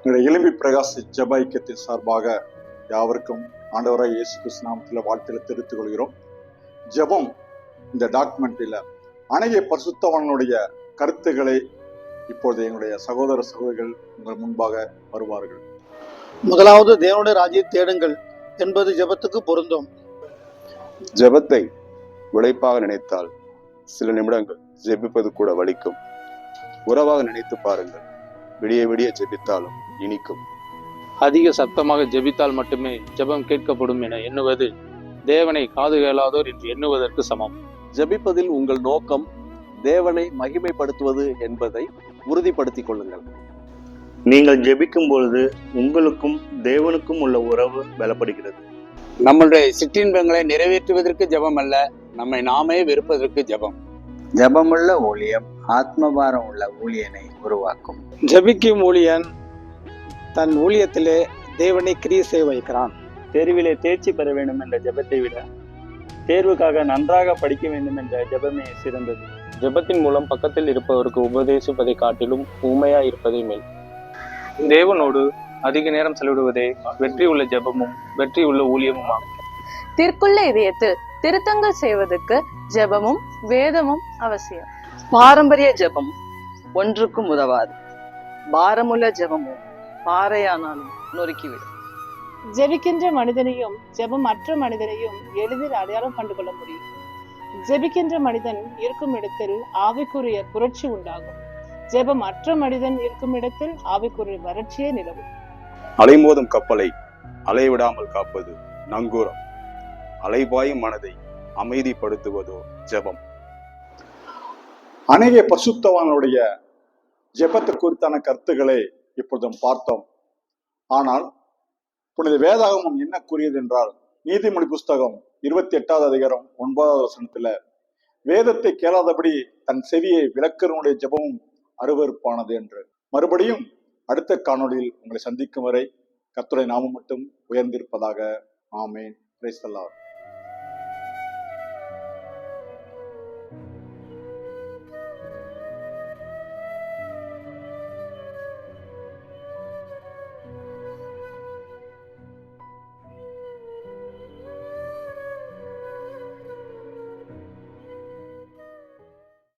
எங்களுடைய எலும்பி பிரகாச ஜெப ஐக்கியத்தின் சார்பாக யாவருக்கும் ஆண்டவராய் இயேசு கிறிஸ்து நாமத்தில் வாழ்த்துல தெரிவித்துக் கொள்கிறோம். ஜெபம் இந்த டாக்குமெண்ட்ல அநேக பரிசுத்தவான்களுடைய கருத்துக்களை இப்பொழுது எங்களுடைய சகோதர சகோதரிகள் உங்கள் முன்பாக வருவார்கள். முதலாவது தேவனுடைய ராஜ்யத்தை தேடுங்கள் என்பது ஜெபத்துக்கு பொருந்தும். ஜெபத்தை உழைப்பாக நினைத்தால் சில நிமிடங்கள் ஜெபிப்பது கூட வலிக்கும். உறவாக நினைத்து பாருங்கள், விடிய விடிய ஜெபித்தாலும் இனிக்கும். அதிக சத்தமாக ஜெபித்தால் மட்டுமே ஜெபம் கேட்கப்படும் என எண்ணுவது தேவனை காது கேளாதோர் என்று எண்ணுவதற்கு சமம். ஜெபிப்பதில் உங்கள் நோக்கம் தேவனை மகிமைப்படுத்துவது என்பதை உறுதிப்படுத்திக் கொள்ளுங்கள். நீங்கள் ஜெபிக்கும் பொழுது உங்களுக்கும் தேவனுக்கும் உள்ள உறவு பலப்படுகிறது. நம்முடைய சிற்றின்பங்களை நிறைவேற்றுவதற்கு ஜெபம் அல்ல, நம்மை நாமே வெறுப்பதற்கு ஜெபம். ஜெபமுள்ள ஊழியம் ஆத்மபாரம் உள்ள ஊழியனை உருவாக்கும். ஜெபிக்கும் ஊழியன் தன் ஊழியத்திலே தேவனை கிரியை செய்ய வைக்கிறான். தேர்விலே தேர்ச்சி பெற வேண்டும் என்ற ஜெபத்தை விட தேர்வுக்காக நன்றாக படிக்க வேண்டும் என்ற ஜெபமே சிறந்தது. ஜெபத்தின் மூலம் பக்கத்தில் இருப்பவருக்கு உபதேசிப்பதை காட்டிலும் ஊமையா இருப்பதே மேல். தேவனோடு அதிக நேரம் செலவிடுவதே வெற்றி உள்ள ஜெபமும் வெற்றி உள்ள ஊழியமும் ஆகும். தீர்க்குள்ள இதயத்தில் திருத்தங்கள் செய்வதற்கு ஜெபமும் வேதமும் அவசியம். பாரம்பரிய ஜெபம் ஒன்றுக்கும் உதவாது. பாரமுள்ள ஜெபமும் பாறையானாலும் நொறுக்கிவிடும். ஜெபிக்கின்ற மனிதனையும் ஜெபம் மற்ற மனிதனையும் எளிதில் அடையாளம் கண்டு கொள்ள முடியும். ஜெபிக்கின்ற மனிதன் இருக்கும் இடத்தில் ஆவிக்குரிய புரட்சி உண்டாகும். ஜெபம் மற்ற மனிதன் இருக்கும் இடத்தில் ஆவிக்குரிய வறட்சியே நிலவும். அலைமோதும் கப்பலை அலைவிடாமல் காப்பது நங்கூரம். அலைபாயும் மனதை அமைதிப்படுத்துவதோ ஜெபம். அநேக பரிசுத்தவான்களுடைய ஜெபத்தை குறித்தான கருத்துக்களை இப்பொழுதும் பார்த்தோம். ஆனால் புனித வேதாகமம் என்ன கூறியது என்றால், நீதிமொழி புஸ்தகம் 28வது அதிகாரம் 9வது வசனத்துல வேதத்தை கேளாதபடி தன் செவியை விளக்கனுடைய ஜெபமும் அருவருப்பானது என்று. மறுபடியும் அடுத்த காணொளியில் உங்களை சந்திக்கும் வரை கர்த்தருடைய நாமம் மட்டும் உயர்ந்திருப்பதாக. ஆமென். Praise the Lord.